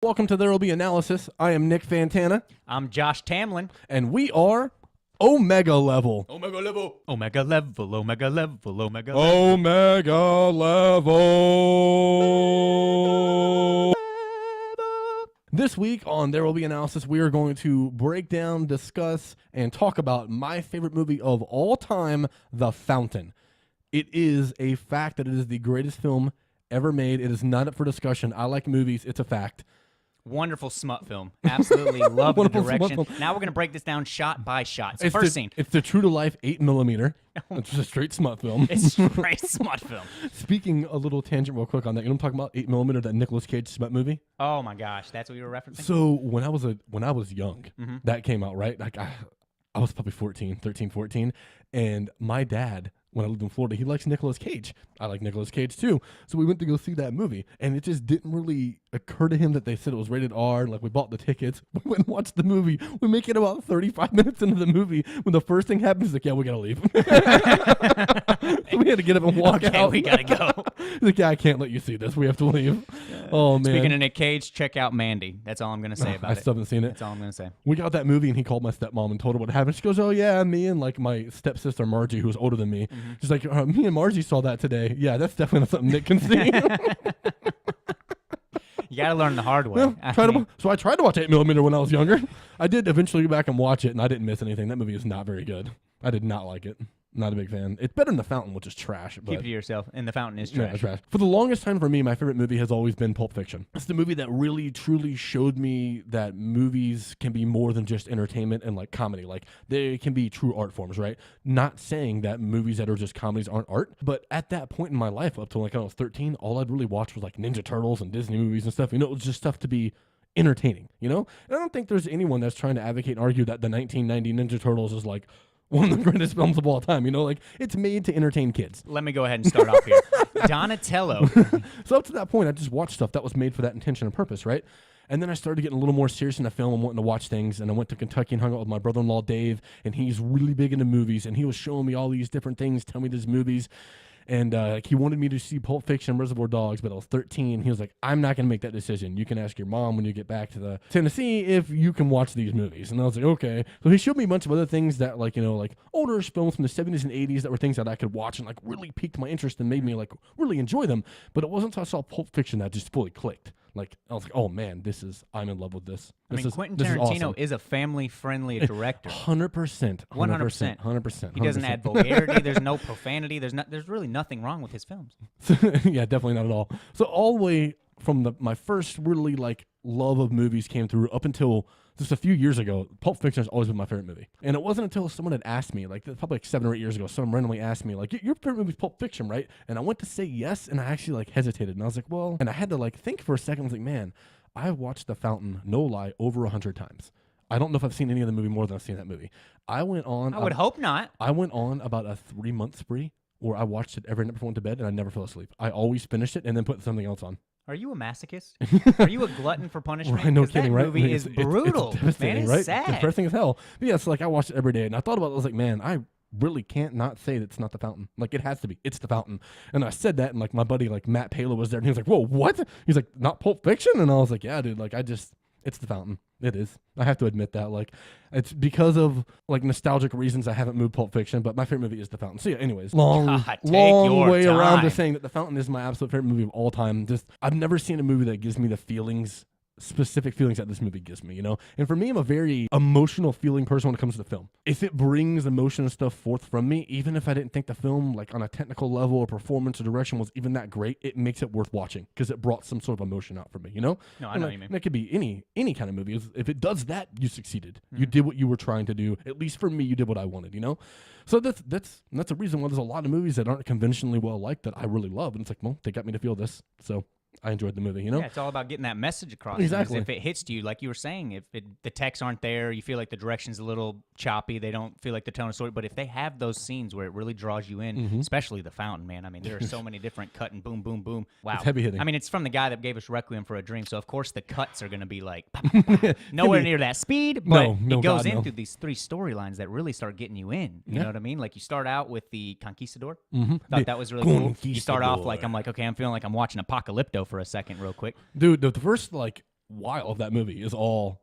Welcome to There Will Be Analysis. I am Nick Fantana. I'm Josh Tamlin. And we are Omega Level. Omega Level. Omega Level. Omega Level. Omega Level. Omega Level. This week on There Will Be Analysis, we are going to break down, discuss, and talk about my favorite movie of all time, The Fountain. It is a fact that it is the greatest film ever made. It is not up for discussion. I like movies. It's a fact. Wonderful smut film. Absolutely love the direction. Now we're going to break this down shot by shot. So first scene. It's the true-to-life 8mm. It's just a straight smut film. It's straight smut film. Speaking a little tangent real quick on that, you know what I'm talking about? 8mm, that Nicolas Cage smut movie? Oh my gosh, that's what you were referencing? So when I was young, that came out, right? Like I was probably 13, 14, and my dad, when I lived in Florida, he likes Nicolas Cage. I like Nicolas Cage too. So we went to go see that movie, and it just didn't really occur to him that they said it was rated R. Like, we bought the tickets. We went and watched the movie. We make it about 35 minutes into the movie when the first thing happens, he's like, yeah, we got to leave. So we had to get up and walk out. Okay, we got to go. He's like, yeah, I can't let you see this. We have to leave. Oh, man. Speaking of Nick Cage, check out Mandy. That's all I'm going to say about it. I still haven't seen it. That's all I'm going to say. We got that movie, and he called my stepmom and told her what happened. She goes, oh, yeah, me and like my stepsister Margie, who was older than me. She's like, me and Margie saw that today. Yeah, that's definitely not something Nick can see. You got to learn the hard way. So I tried to watch 8mm when I was younger. I did eventually go back and watch it, and I didn't miss anything. That movie is not very good. I did not like it. Not a big fan. It's better than The Fountain, which is trash. But keep it to yourself. And The Fountain is trash. Yeah, trash. For the longest time for me, my favorite movie has always been Pulp Fiction. It's the movie that really, truly showed me that movies can be more than just entertainment and like comedy. Like, they can be true art forms, right? Not saying that movies that are just comedies aren't art, but at that point in my life, up till like I was 13, all I'd really watch was like Ninja Turtles and Disney movies and stuff. You know, it was just stuff to be entertaining, you know? And I don't think there's anyone that's trying to advocate and argue that the 1990 Ninja Turtles is like one of the greatest films of all time, you know? Like, it's made to entertain kids. Let me go ahead and start off here. Donatello. So up to that point, I just watched stuff that was made for that intention and purpose, right? And then I started getting a little more serious in the film and wanting to watch things. And I went to Kentucky and hung out with my brother-in-law, Dave, and he's really big into movies. And he was showing me all these different things, telling me these movies. And he wanted me to see Pulp Fiction and Reservoir Dogs, but I was 13. He was like, I'm not going to make that decision. You can ask your mom when you get back to the Tennessee if you can watch these movies. And I was like, okay. So he showed me a bunch of other things that, like, you know, like older films from the 70s and 80s that were things that I could watch and like really piqued my interest and made me like really enjoy them. But it wasn't until I saw Pulp Fiction that just fully clicked. Like, I was like, oh man, I'm in love with this. Quentin Tarantino is a family-friendly director. 100%. 100%. 100%. He doesn't add vulgarity. There's no profanity. There's really nothing wrong with his films. Yeah, definitely not at all. So all the way from my first really like love of movies came through up until just a few years ago, Pulp Fiction has always been my favorite movie. And it wasn't until someone had asked me, like probably like 7 or 8 years ago, someone randomly asked me, like, your favorite movie is Pulp Fiction, right? And I went to say yes, and I actually like hesitated. And I was like, well, and I had to like think for a second. I was like, man, I watched The Fountain, no lie, over 100 times. I don't know if I've seen any of the movie more than I've seen that movie. I would hope not. I went on about a 3-month spree where I watched it every night before I went to bed, and I never fell asleep. I always finished it and then put something else on. Are you a masochist? Are you a glutton for punishment? Right, no kidding, that right? Movie is brutal. It's devastating, man, right? Sad. It's depressing as hell. But yeah, it's like I watched it every day, and I thought about it. I was like, man, I really can't not say that it's not The Fountain. Like, it has to be. It's The Fountain. And I said that, and like my buddy, like Matt Palo, was there, and he was like, whoa, what? He's like, not Pulp Fiction? And I was like, yeah, dude. Like, it's The Fountain. It is. I have to admit that. Like, it's because of like nostalgic reasons I haven't moved Pulp Fiction, but my favorite movie is The Fountain. So yeah, anyways, long way around to saying that The Fountain is my absolute favorite movie of all time. Just, I've never seen a movie that gives me the specific feelings that this movie gives me, you know? And for me, I'm a very emotional feeling person when it comes to the film. If it brings emotion and stuff forth from me, even if I didn't think the film, like on a technical level or performance or direction was even that great, it makes it worth watching because it brought some sort of emotion out for me, you know? No, I know what you mean. And it could be any kind of movie. If it does that, you succeeded. You did what you were trying to do. At least for me, you did what I wanted, you know? So that's a reason why there's a lot of movies that aren't conventionally well liked that I really love. And it's like, well, they got me to feel this. So I enjoyed the movie, you know? Yeah, it's all about getting that message across. Exactly. If it hits you, like you were saying, if the texts aren't there, you feel like the direction's a little choppy, they don't feel like the tone of story, but if they have those scenes where it really draws you in, especially The Fountain, man, I mean, there are so many different cut and boom, boom, boom. Wow. It's heavy hitting. I mean, it's from the guy that gave us Requiem for a Dream, so of course the cuts are going to be like, nowhere near that speed, but it goes into these three storylines that really start getting you in. You know what I mean? Like, you start out with the Conquistador. Thought that was really cool. You start off like, I'm like, okay, I'm feeling like I'm watching Apocalypto for a second real quick. Dude, the first, like, while of that movie is all.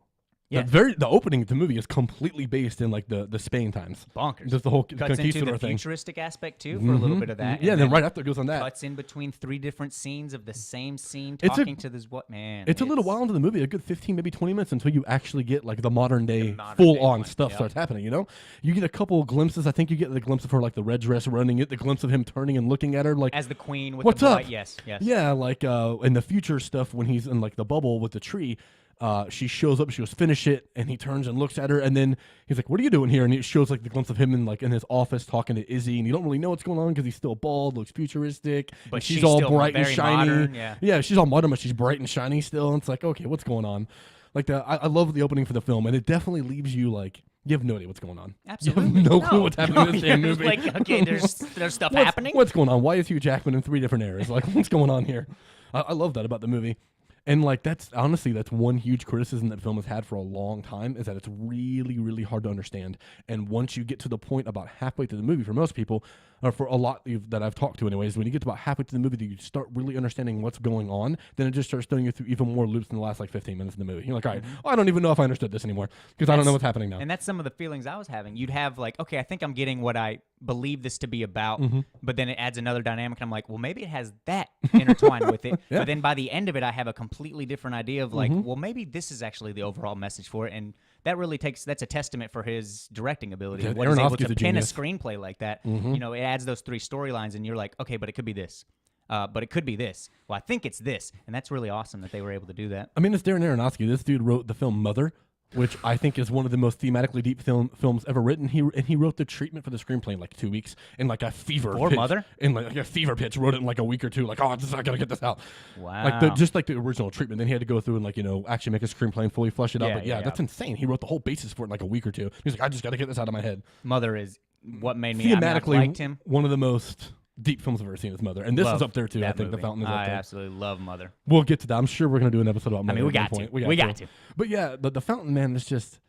Yeah. The opening of the movie is completely based in like the Spain times. Bonkers. Just the whole cuts into the thing. futuristic aspect too for a little bit of that. Yeah, and then right after it goes on that. Cuts in between 3 different scenes of the same scene talking to this man. It's a little while into the movie, a good 15, maybe 20 minutes until you actually get like the modern day full on stuff starts happening, you know? You get a couple of glimpses. I think you get the glimpse of her like the red dress running it, the glimpse of him turning and looking at her like as the queen with what's the up? Yes. Yeah, like in the future stuff when he's in like the bubble with the tree. She shows up, she goes, finish it, and he turns and looks at her, and then he's like, what are you doing here? And it shows like the glimpse of him in his office talking to Izzy, and you don't really know what's going on because he's still bald, looks futuristic, but she's all still bright and shiny. Modern, yeah, she's all modern, but she's bright and shiny still, and it's like, okay, what's going on? Like I love the opening for the film, and it definitely leaves you like, you have no idea what's going on. Absolutely. You have no clue what's happening in this damn movie. Like, okay, there's stuff happening. What's going on? Why is Hugh Jackman in 3 different eras? Like, what's going on here? I love that about the movie. And like that's one huge criticism that film has had for a long time is that it's really, really hard to understand. And once you get to the point about halfway through the movie, for most people, or for a lot that I've talked to anyways, when you get to about halfway through the movie that you start really understanding what's going on, then it just starts throwing you through even more loops in the last like 15 minutes of the movie. You're like, all right, I don't even know if I understood this anymore because I don't know what's happening now. And that's some of the feelings I was having. You'd have like, okay, I think I'm getting what I believe this to be about, but then it adds another dynamic. And I'm like, well, maybe it has that intertwined with it. Yeah. But then by the end of it, I have a completely different idea of like, well, maybe this is actually the overall message for it. And that really that's a testament for his directing ability. Yeah, What he's able Aronofsky's to a pin a genius. screenplay like that. You know, it adds those 3 storylines, and you're like, okay, but it could be this. But it could be this. Well, I think it's this. And that's really awesome that they were able to do that. I mean, it's Darren Aronofsky. This dude wrote the film Mother, which I think is one of the most thematically deep films ever written. He wrote the treatment for the screenplay in like 2 weeks in like a fever For pitch. Mother? In like a fever pitch. Wrote it in like a week or 2. Like, oh, I gotta get this out. Wow. Like just like the original treatment. Then he had to go through and like, you know, actually make a screenplay and fully flesh it out. But yeah, that's insane. He wrote the whole basis for it in like a week or 2. He's like, I just gotta get this out of my head. Mother is what made me Thematically, liked him. one of the most deep films I've ever seen is Mother. And this is up there too. I think The Fountain is up I there. absolutely love Mother. We'll get to that. I'm sure we're going to do an episode about Mother. I mean, we at got one to. point. We got to. But yeah, the Fountain, man, is just,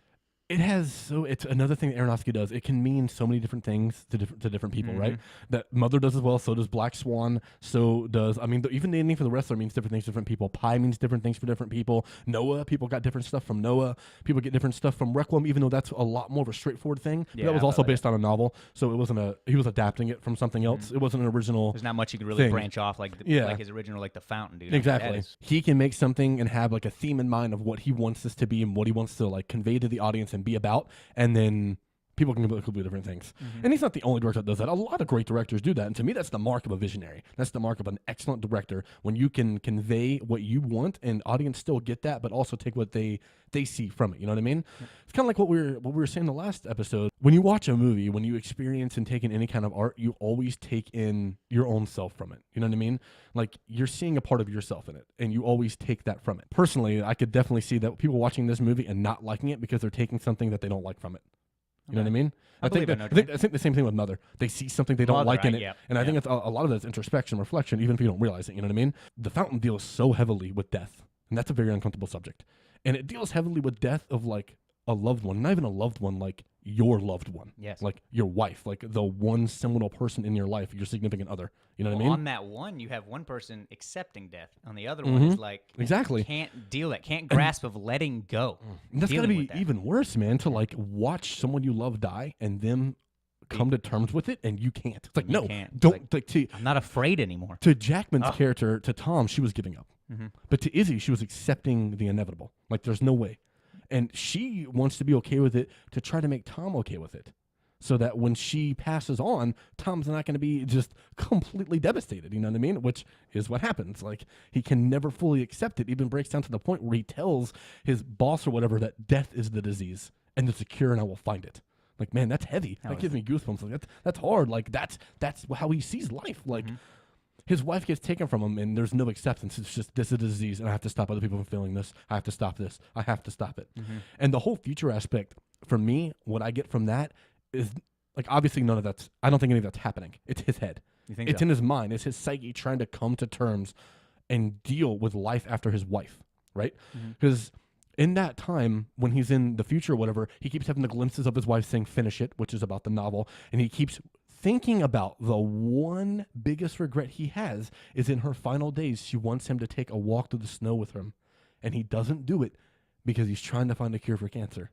it's another thing that Aronofsky does. It can mean so many different things to different people, right? That Mother does as well. So does Black Swan. So does, I mean, even the ending for The Wrestler means different things to different people. Pi means different things for different people. Noah, people got different stuff from Noah. People get different stuff from Requiem, even though that's a lot more of a straightforward thing. But that was also based on a novel. So it wasn't he was adapting it from something else. It wasn't an original. There's not much you could really branch off like his original, like The Fountain, dude. Exactly. I mean, he can make something and have like a theme in mind of what he wants this to be and what he wants to like convey to the audience and be about. And then people can do different things. And he's not the only director that does that. A lot of great directors do that. And to me, that's the mark of a visionary. That's the mark of an excellent director, when you can convey what you want and audience still get that, but also take what they see from it. You know what I mean? It's kind of like what we were saying in the last episode. When you watch a movie, when you experience and take in any kind of art, you always take in your own self from it. You know what I mean? Like, you're seeing a part of yourself in it, and you always take that from it. Personally, I could definitely see that people watching this movie and not liking it because they're taking something that they don't like from it. You know what I mean? I think the same thing with Mother. They see something they don't like in it. And I think it's a lot of that's introspection, reflection, even if you don't realize it. You know what I mean? The Fountain deals so heavily with death. And that's a very uncomfortable subject. And it deals heavily with death of like a loved one. Not even a loved one, like your loved one. Yes. Like your wife. Like the one seminal person in your life, your significant other. You know what I mean? On that one, you have one person accepting death. On the other one is like, exactly, can't deal it, can't grasp of letting go. And that's got to be even worse, man, to like watch someone you love die and them come to terms with it, and you can't. It's like, no, don't. Like, I'm not afraid anymore. To Jackman's character, to Tom, she was giving up. But to Izzy, she was accepting the inevitable. Like, there's no way. And she wants to be okay with it to try to make Tom okay with it. So that when she passes on, Tom's not going to be just completely devastated, you know what I mean? Which is what happens. Like, he can never fully accept it. Even breaks down to the point where he tells his boss or whatever that death is the disease and there's a cure and I will find it. Like, man, that's heavy. That gives me goosebumps. Like, that's hard. Like, that's how he sees life. Like, his wife gets taken from him and there's no acceptance. It's just, this is a disease and I have to stop other people from feeling this. I have to stop this. I have to stop it. And the whole future aspect, for me, what I get from that is, like, obviously none of that's, I don't think any of that's happening. It's his head. It's in his mind. It's his psyche trying to come to terms and deal with life after his wife, right? Because in that time, when he's in the future or whatever, he keeps having the glimpses of his wife saying, finish it, which is about the novel. And he keeps thinking about the one biggest regret he has is in her final days, she wants him to take a walk through the snow with him and he doesn't do it because he's trying to find a cure for cancer.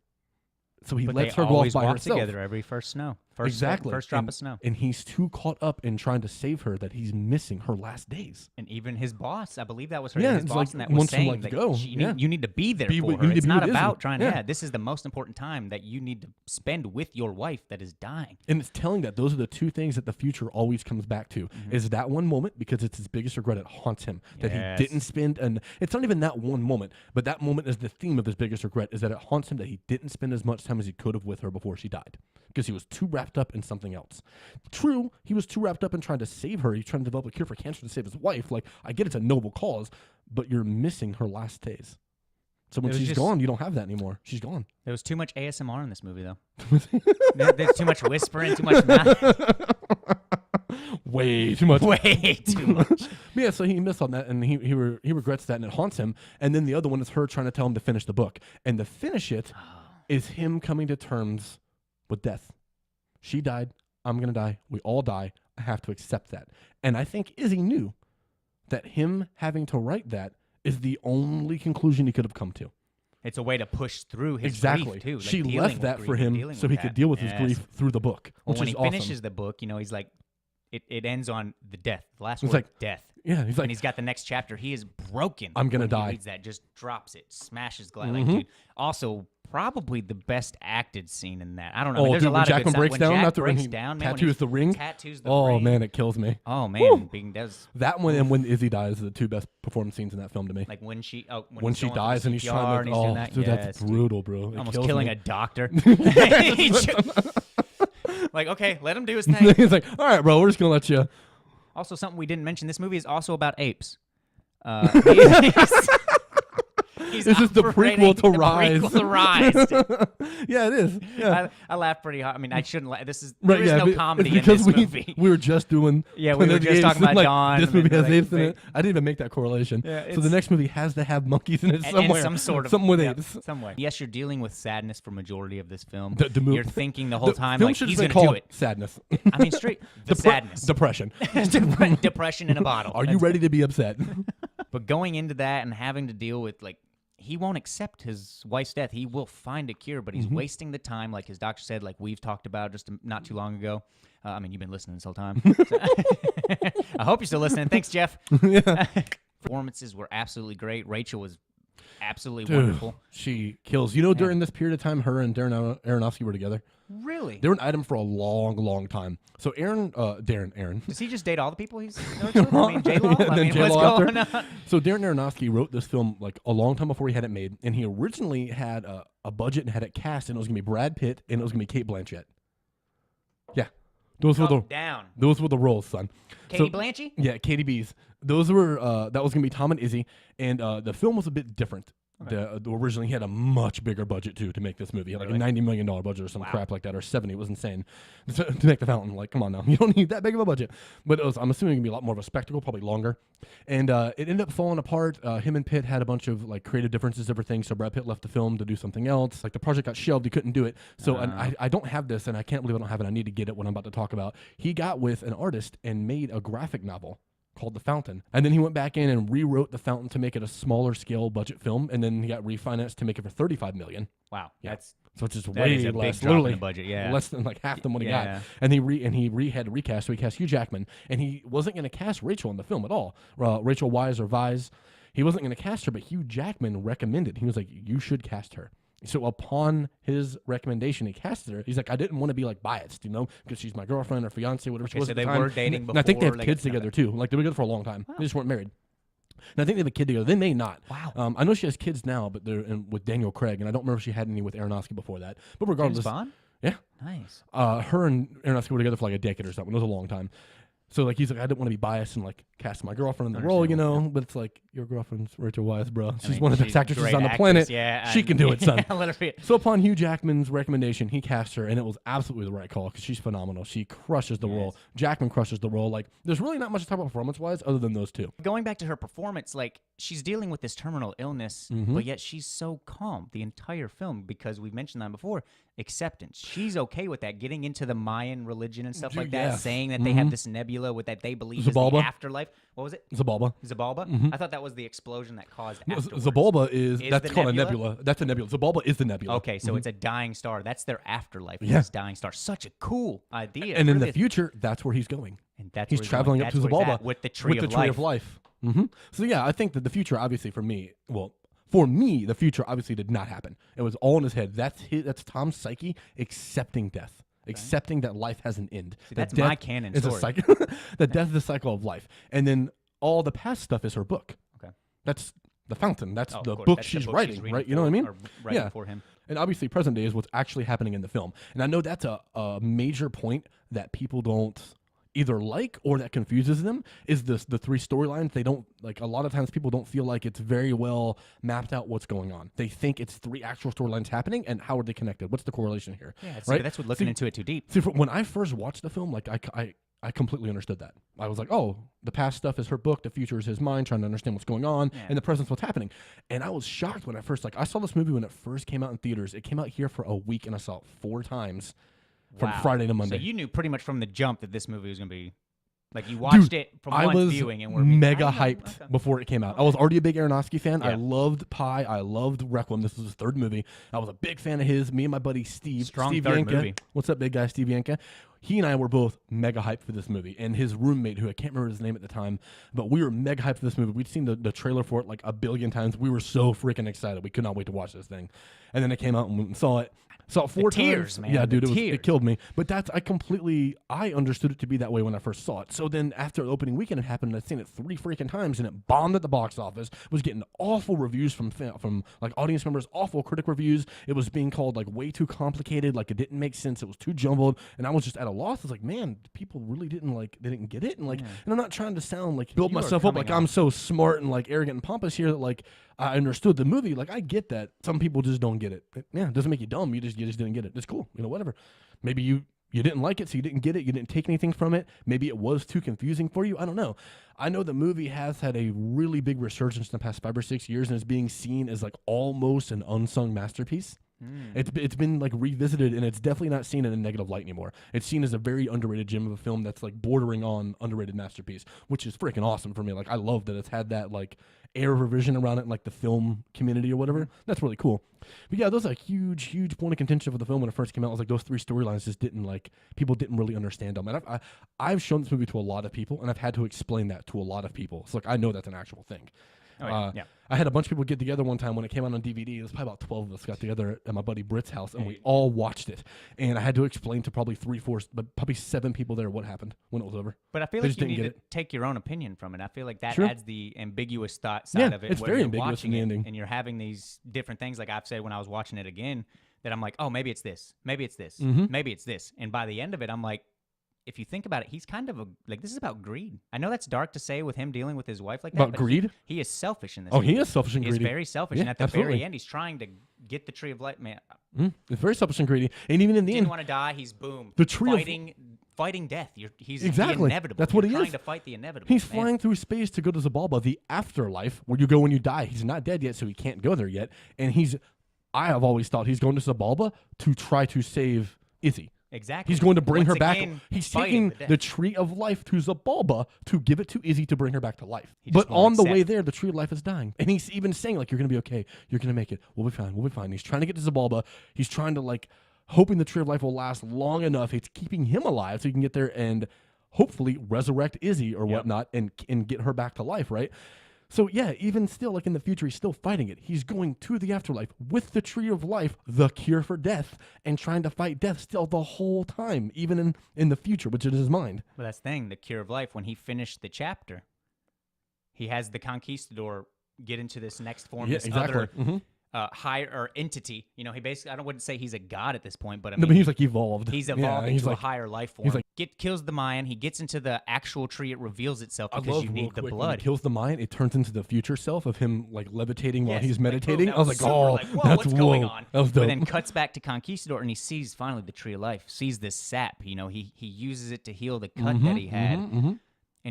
So he But lets they her go off always by walk herself. together every first snow. Exactly. First drop of snow. And he's too caught up in trying to save her that he's missing her last days. And even his boss, I believe that was her, Yeah, his it's boss, like, and that was wants him, saying like, to that go. you need to be there You for need her. to It's be not with Izzy. about trying Yeah. this is the most important time that you need to spend with your wife that is dying. And it's telling that those are the two things that the future always comes back to. Is that one moment, because it's his biggest regret, it haunts him. That Yes. he didn't spend, and it's not even that one moment, but that moment is the theme of his biggest regret, is that it haunts him that he didn't spend as much time as he could have with her before she died. Because he was too wrapped up in something else. True, he was too wrapped up in trying to save her. He's trying to develop a cure for cancer to save his wife. Like, I get it's a noble cause, but you're missing her last days. So when she's gone, you don't have that anymore. She's gone. There was too much ASMR in this movie, though. There's too much whispering, too much mouth. Way too much. Way too much. Yeah, so he missed on that, and he regrets that, and it haunts him. And then the other one is her trying to tell him to finish the book. And to finish it is him coming to terms with death. She died. I'm going to die. We all die. I have to accept that. And I think Izzy knew that him having to write that is the only conclusion he could have come to. It's a way to push through his Exactly. grief, too. Like she dealing left with that grief for and him dealing so with he that. could deal with Yes. his grief through the book, Well, which when is he awesome. finishes the book, he's like, it ends on the death. The last It's word, like, death. Yeah, he's like, And he's got the next chapter. He is broken. I'm gonna when die. He reads that, just drops it, smashes glass. Like, dude, also probably the best acted scene in that. I don't know. I mean, there's a when lot Jackman of good breaks when down Jack after breaks he down, man, when tattoos he the ring. Tattoos the Oh ring. man, it kills me. Oh man, Woo! does That one and when Izzy dies are the two best performance scenes in that film to me. like when she When she dies and he's trying to, doing that. dude, Yes, that's dude. brutal, bro. It Almost kills killing me. a doctor. Like, okay, let him do his thing. He's like, all right, bro, we're just gonna let you. Also, something we didn't mention: this movie is also about apes. He's This is the operating prequel to Rise. Prequel to Rise. Yeah, it is. Yeah. I laughed pretty hard. I mean, I shouldn't laugh. There is yeah, no it's comedy in because this movie. we were just doing. Yeah, we were Planet of just the talking Apes, about like, Dawn. This and movie then, has like, apes in it. I didn't even make that correlation. Yeah, So the it's- next movie has to have monkeys in it and somewhere. some sort of something with yeah, apes. some way. Yes, you're dealing with sadness for majority of this film. The mo- You're thinking the whole time film like should he's have going been to do called it. Sadness. I mean, straight the sadness, Depression. depression in a bottle. Are you ready to be upset? But going into that and having to deal with like. He won't accept his wife's death. He will find a cure, but he's wasting the time, like his doctor said, like we've talked about just not too long ago. I mean, you've been listening this whole time. So I hope you're still listening. Thanks, Jeff. Performances were absolutely great. Rachel was absolutely wonderful. She kills. You know, during this period of time, her and Darren Aronofsky were together. Really? They were an item for a long, long time. So Aaron. Does he just date all the people he's with? I mean, J-Lo? And I then mean, J-Lo what's after. going on? So Darren Aronofsky wrote this film like a long time before he had it made, and he originally had a budget and had it cast, and it was gonna be Brad Pitt and it was gonna be Kate Blanchett. Yeah, those were the Down. those were the roles, son. Katie Blanchett? Yeah, Katie B's. Those were that was gonna be Tom and Izzy, and the film was a bit different. Originally, he had a much bigger budget too to make this movie. He had like a $90 million budget or some crap like that, or 70. It was insane to make The Fountain. Like, come on now, you don't need that big of a budget. But it was, I'm assuming, gonna be a lot more of a spectacle, probably longer. And it ended up falling apart. Him and Pitt had a bunch of like creative differences, everything. So Brad Pitt left the film to do something else. Like the project got shelved, he couldn't do it. So and I don't have this, and I can't believe I don't have it. I need to get it when I'm about to talk about. He got with an artist and made a graphic novel called The Fountain. And then he went back in and rewrote The Fountain to make it a smaller scale budget film, and then he got refinanced to make it for $35 million. Wow. Yeah. That's So it's just that way is a less, big drop in literally the budget, yeah. less than like half the money he Yeah. got. And he had to recast, so he cast Hugh Jackman, and he wasn't going to cast Rachel in the film at all. Rachel Wise or Vise, he wasn't going to cast her, but Hugh Jackman recommended. He was like, "You should cast her." So upon his recommendation, he casted her. He's like, I didn't want to be like biased, you know, because she's my girlfriend or fiance, whatever she was so at they the time. were dating And I think they before have they kids got together too. Like they were together for a long time. They just weren't married. And I think they have a kid together. They may not. Wow. I know she has kids now, but they're with Daniel Craig, and I don't remember if she had any with Aronofsky before that. But regardless, James Bond? yeah, Nice. her and Aronofsky were together for like a decade or something. It was a long time. So like he's like, I didn't want to be biased and like cast my girlfriend in the role, you know. But it's like your girlfriend's Rachel Weisz, bro. She's one of the best actresses great on the actress, planet. yeah, she can do it, son. Literally. So upon Hugh Jackman's recommendation, he cast her, and it was absolutely the right call because she's phenomenal. She crushes the role. Jackman crushes the role. Like there's really not much to talk about performance-wise other than those two. Going back to her performance, like she's dealing with this terminal illness, but yet she's so calm the entire film because we've mentioned that before. acceptance. She's okay with that, getting into the Mayan religion and stuff Dude, like that, yes. saying that they have this nebula with that they believe Zabalba. is the afterlife. What was it? Zabalba. Zabalba? I thought that was the explosion that caused afterwards. Zabalba is that's the called nebula? a nebula. That's a nebula. Zabalba is the nebula. Okay, so it's a dying star. That's their afterlife. Yeah. This dying star. Such a cool idea. And in really the future, that's where he's going. and that's He's where traveling going. up to That's where he's Zabalba at, with the tree with of the tree life. of life. So yeah, I think that the future, obviously, for me, the future obviously did not happen. It was all in his head. That's Tom's psyche accepting death, accepting that life has an end. See, that's death my canon is story. a cycle. That death is the cycle of life, and then all the past stuff is her book. Okay. That's the fountain. That's Of the course, book that's she's the book writing, reading right? You know what I mean? or writing Yeah. for him. And obviously, present day is what's actually happening in the film. And I know that's a major point that people don't either like or that confuses them is the three storylines. They don't like, a lot of times people don't feel like it's very well mapped out what's going on. They think it's three actual storylines happening, and how are they connected? What's the correlation here? Yeah, right? That's what looking into it too deep. See, when I first watched the film, like I completely understood that. I was like, oh, the past stuff is her book, the future is his mind, trying to understand what's going on, and the present's what's happening. And I was shocked when I saw this movie when it first came out in theaters. It came out here for a week, and I saw it 4 times from Wow. Friday to Monday. So you knew pretty much from the jump that this movie was going to be, like, you watched it from I one was viewing and were mega I know, hyped okay. before it came out. I was already a big Aronofsky fan. I Yeah. loved Pi. I loved Requiem. This was his 3rd movie. I was a big fan of his. Me and my buddy Steve. Strong Steve 3rd Yanka. movie. What's up, big guy? Steve Yanka. He and I were both mega hyped for this movie. And his roommate, who I can't remember his name at the time, but we were mega hyped for this movie. We'd seen the trailer for it like a billion times. We were so freaking excited. We could not wait to watch this thing. And then it came out and we saw it. Saw it 4 times. Tears, man. Yeah, dude, Tears. it killed me. But I understood it to be that way when I first saw it. So then after the opening weekend it happened, I'd seen it 3 freaking times, and it bombed at the box office. Was getting awful reviews from like audience members, awful critic reviews. It was being called like way too complicated, like it didn't make sense. It was too jumbled, and I was just at a loss. I was like, man, people really didn't get it, and like, and I'm not trying to sound like build You are myself up coming like I'm so smart and like arrogant and pompous here that like I understood the movie. Like I get that some people just don't get it. It doesn't make you dumb. You just didn't get it. It's cool. Whatever. Maybe you didn't like it, so you didn't get it. You didn't take anything from it. Maybe it was too confusing for you. I don't know. I know the movie has had a really big resurgence in the past 5 or 6 years and is being seen as like almost an unsung masterpiece. It's been like revisited, and it's definitely not seen in a negative light anymore. It's seen as a very underrated gem of a film that's like bordering on underrated masterpiece, which is freaking awesome for me. Like I love that it's had that like air of revision around it in like the film community or whatever. That's really cool. But yeah, those are a huge point of contention for the film when it first came out. It was like those 3 storylines just people didn't really understand them. And I've shown this movie to a lot of people, and I've had to explain that to a lot of people. So like I know that's an actual thing. Yeah. I had a bunch of people get together one time when it came out on DVD. It was probably about 12 of us got together at my buddy Britt's house, and we all watched it. And I had to explain to probably 3, 4, but probably 7 people there what happened when it was over. But I feel They like just you didn't need get to take your own opinion from it. I feel like that Sure. adds the ambiguous side Yeah, of it. it's where very you're ambiguous in watching the it ending. and you're having these different things. Like I've said when I was watching it again, that I'm like, oh, maybe it's this, maybe it's this, maybe it's this. And by the end of it, I'm like, if you think about it, he's kind of this is about greed. I know that's dark to say with him dealing with his wife like that. About but greed? He is selfish in this. Oh, movie. he is selfish and He is greedy. very selfish. Yeah, And at the absolutely. very end, he's trying to get the tree of life. Man, It's very selfish and greedy. And even in the didn't end, want to die. He's boom. The tree of- fighting death. He's Exactly. the inevitable. That's what You're he trying is. to fight the inevitable. he's Man. flying through space to go to Zabalba, the afterlife, where you go when you die. He's not dead yet, so he can't go there yet. And I have always thought he's going to Zabalba to try to save Izzy. Exactly. He's going to bring Once her back. again, He's fighting taking death. the tree of life to Zabalba to give it to Izzy to bring her back to life. He just But won't on the way accept. there, the tree of life is dying. And he's even saying, like, you're going to be okay. You're going to make it. We'll be fine. We'll be fine. He's trying to get to Zabalba. He's trying to, like, hoping the tree of life will last long enough. It's keeping him alive so he can get there and hopefully resurrect Izzy or whatnot and get her back to life, right? So yeah, even still, like in the future, he's still fighting it. He's going to the afterlife with the tree of life, the cure for death, and trying to fight death still the whole time, even in the future, which is his mind. Well, that's the thing, the cure of life. When he finished the chapter, he has the conquistador get into this next form, Yeah, this exactly. other higher entity. You know, he basically, I wouldn't say he's a god at this point, but I No, mean, but he's like evolved. he's Yeah, evolving he's to like, a higher life form. like- Kills the Mayan. He gets into the actual tree. It reveals itself I because love you real need the quick, when blood. he kills the mind, it turns into the future self of him like levitating while Yes, he's like, boom, meditating. that I was like, super, oh, like, whoa, that's what's going whoa. on? That was But dope. then cuts back to Conquistador, and he sees finally the tree of life. Sees this sap. You know, he uses it to heal the cut that he had, and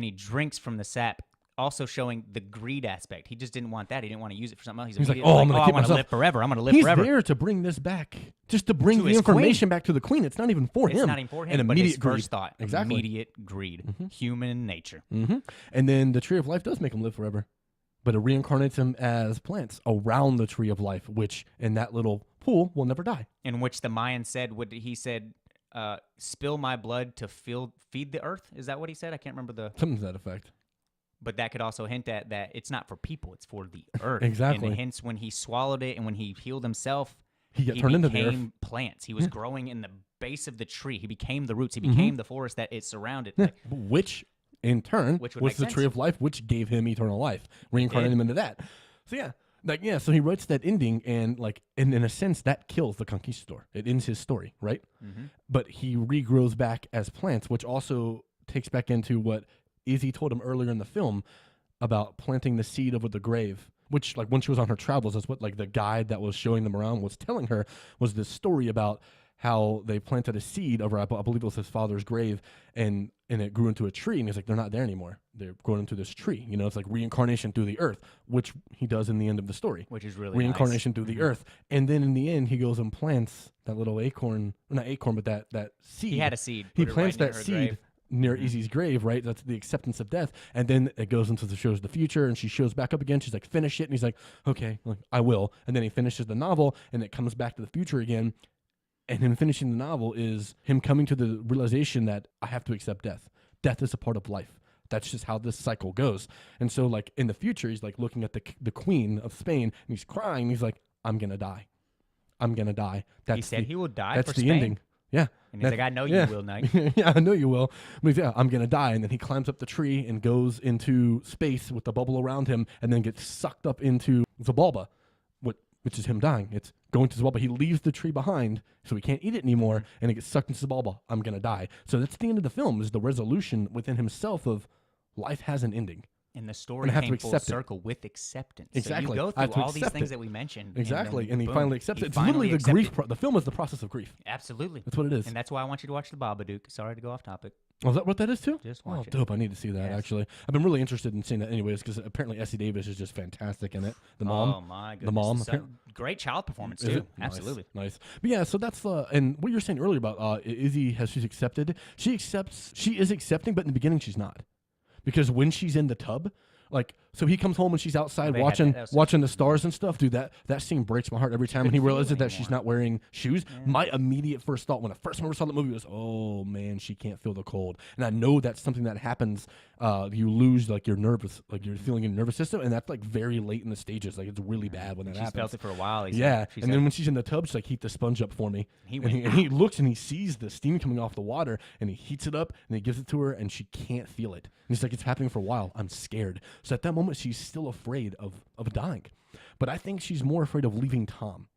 he drinks from the sap. also showing the greed aspect. He just didn't want that. He didn't want to use it for something else. He's like, oh, I'm going to keep I want to myself. live forever. I'm going to live He's forever. there to bring this back, just to bring To the his information queen. back to the queen. It's not even for him. It's not even for him, An but his immediate greed. first thought. Exactly. Immediate greed. Human nature. And then the tree of life does make him live forever, but it reincarnates him as plants around the tree of life, which in that little pool will never die. In which the Mayan said, he said, spill my blood to feed the earth. Is that what he said? I can't remember the... Something to that effect. But that could also hint at that it's not for people, it's for the earth. Exactly. And hence, when he swallowed it and when he healed himself, He got turned into the earth. became plants. He was growing in the base of the tree. He became the roots. He became the forest that it surrounded. Like, Which, in turn, Which would was make the sense. tree of life, which gave him eternal life, reincarnated him into that. So yeah, so he writes that ending, and like, in a sense, that kills the conquistador. It ends his story, right? But he regrows back as plants, which also takes back into what Izzy told him earlier in the film about planting the seed over the grave. Which, like, when she was on her travels, that's what, like, the guide that was showing them around was telling her, was this story about how they planted a seed over, I believe it was his father's grave, and it grew into a tree. And he's like, they're not there anymore. They're growing into this tree. You know, it's like reincarnation through the earth, which he does in the end of the story. which is really Reincarnation nice. through the earth. And then in the end, he goes and plants that little acorn, not acorn, but that seed. He had a seed. He put it plants right near that her seed grave. near Izzy's grave, right? That's the acceptance of death. And then it goes into shows the future, and she shows back up again. She's like, finish it. And he's like, okay, like, I will. And then he finishes the novel, and it comes back to the future again. And him finishing the novel is him coming to the realization that I have to accept death. Death is a part of life. That's just how this cycle goes. And so, like, in the future, he's like looking at the queen of Spain, and he's crying. He's like, I'm gonna die. I'm gonna die. That's He said he will die That's for the Spain. ending. Yeah. And he's like, I know you will, Knight. Yeah, I know you will. But he's, yeah, I'm going to die. And then he climbs up the tree and goes into space with the bubble around him, and then gets sucked up into Zabalba, which is him dying. It's going to Zabalba. He leaves the tree behind, so he can't eat it anymore, and he gets sucked into Zabalba. I'm going to die. So that's the end of the film, is the resolution within himself of life has an ending. And the story And I have to came full accept it. circle with acceptance. Exactly. So you go I have through to all these accept things it. that we mentioned. Exactly. then And he boom, finally accepts it. It's finally literally the accepted. grief. The film is the process of grief. Absolutely. That's what it is. And that's why I want you to watch The Babadook. Sorry to go off topic. Oh, is that what that is too? Just watch Oh, it. dope. I need to see that, Yes. actually. I've been really interested in seeing that anyways, because apparently Essie Davis is just fantastic in it. The mom. Oh, my goodness. The mom. Great child performance, Is too. it? Nice, Absolutely. Nice. But yeah, so that's and what you were saying earlier about Izzy she's accepted. She is accepting, but in the beginning she's not. Because when she's in the tub, like, so he comes home and she's outside They had watching that was watching the stars and stuff. Dude, that scene breaks my heart every time when he Couldn't feel realizes it that she's anymore. not wearing shoes. My immediate first thought when I first saw the movie was, oh man, she can't feel the cold. And I know that's something that happens. You lose like your you're feeling your nervous system, and that's like very late in the stages. Like, it's really bad when that She's happens. felt it for a while. He Yeah, said. She and said, then when she's in the tub, she's like, heat the sponge up for me. He and, went and he looks and he sees the steam coming off the water, and he heats it up, and he gives it to her, and she can't feel it. And he's like, it's happening for a while. I'm scared. So at that moment, she's still afraid of dying. But I think she's more afraid of leaving Tom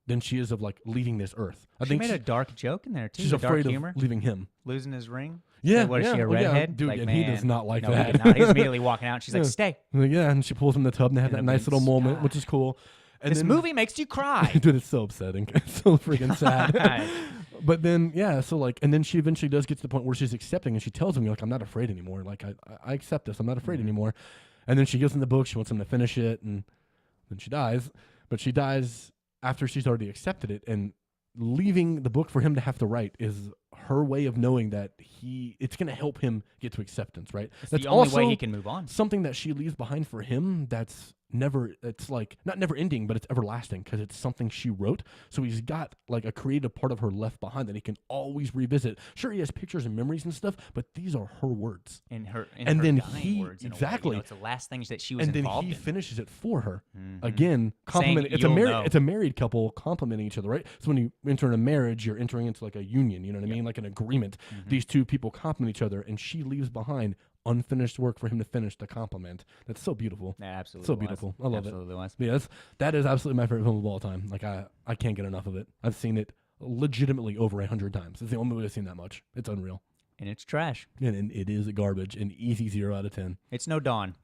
than she is of, like, leaving this earth. I she think made a dark joke in there, too. she's a dark afraid humor. of leaving him. Losing his ring. Yeah, Like, what is yeah, she, a well, yeah, redhead? dude, Like, and man, he does not like no, that. He did not. He's immediately walking out. And she's like, Yeah. stay. Yeah, and she pulls him in the tub, and they have In that the nice little boots. moment, God. which is cool. And This then, movie makes you cry. dude, it's so upsetting. It's so freaking sad. But then, yeah, so like, and then she eventually does get to the point where she's accepting, and she tells him, like, I'm not afraid anymore. Like, I accept this. I'm not afraid anymore. And then she gives him the book. She wants him to finish it, and then she dies. But she dies after she's already accepted it, and leaving the book for him to have to write is her way of knowing that it's going to help him get to acceptance, right? It's That's the only way also he can move on. something that she leaves behind for him that's it's like not never ending, but it's everlasting because it's something she wrote. So he's got like a creative part of her left behind that he can always revisit. Sure, he has pictures and memories and stuff, but these are her words. In her And her then dying words, in a way. exactly. You know, it's the last things that she was And then involved he in. finishes it for her. Mhm. Again, complimenting. It's a "You'll know." it's a married couple complimenting each other, right? So when you enter in a marriage, you're entering into like a union. You know what I mean? Like an agreement. These two people compliment each other, and she leaves behind unfinished work for him to finish to compliment. That's so beautiful. Yeah, absolutely. So was. beautiful. I love it. Absolutely was. Yeah, that is absolutely my favorite film of all time. Like I can't get enough of it. I've seen it legitimately over 100 times. It's the only movie I've seen that much. It's unreal. And it's trash. And it is garbage. An easy 0 out of 10. It's no Dawn.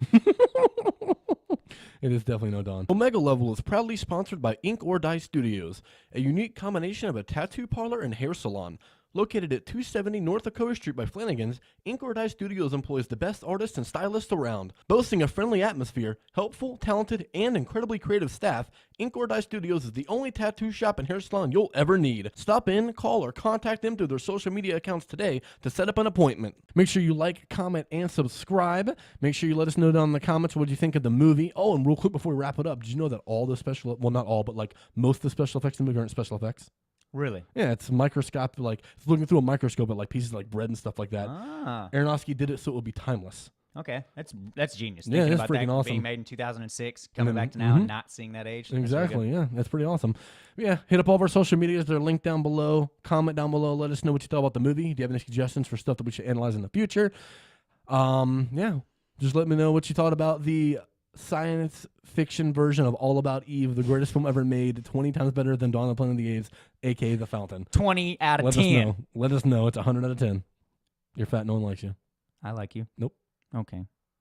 It is definitely no Dawn. Omega Level is proudly sponsored by Ink or Die Studios, a unique combination of a tattoo parlor and hair salon. Located at 270 North Dakota Street by Flanagan's, Ink or Die Studios employs the best artists and stylists around. Boasting a friendly atmosphere, helpful, talented, and incredibly creative staff, Ink or Die Studios is the only tattoo shop and hair salon you'll ever need. Stop in, call, or contact them through their social media accounts today to set up an appointment. Make sure you like, comment, and subscribe. Make sure you let us know down in the comments what you think of the movie. Oh, and real quick before we wrap it up, did you know that all the special, well, not all, but like most of the special effects in the movie aren't special effects? Really? Yeah, it's microscope, like it's looking through a microscope at like pieces of like bread and stuff like that. Aronofsky did it so it would be timeless. Okay, that's genius. Yeah, Thinking it's about freaking that awesome. being made in 2006, coming back to now and not seeing that age. Exactly, yeah, that's pretty awesome. Yeah, hit up all of our social medias. They're linked down below. Comment down below. Let us know what you thought about the movie. Do you have any suggestions for stuff that we should analyze in the future? Yeah, just let me know what you thought about the science fiction version of All About Eve, the greatest film ever made, 20 times better than Dawn of the Planet of the Apes, a.k.a. The Fountain. 20 out of Let 10. us know. Let us know. It's 100 out of 10. You're fat. No one likes you. I like you. Nope. Okay.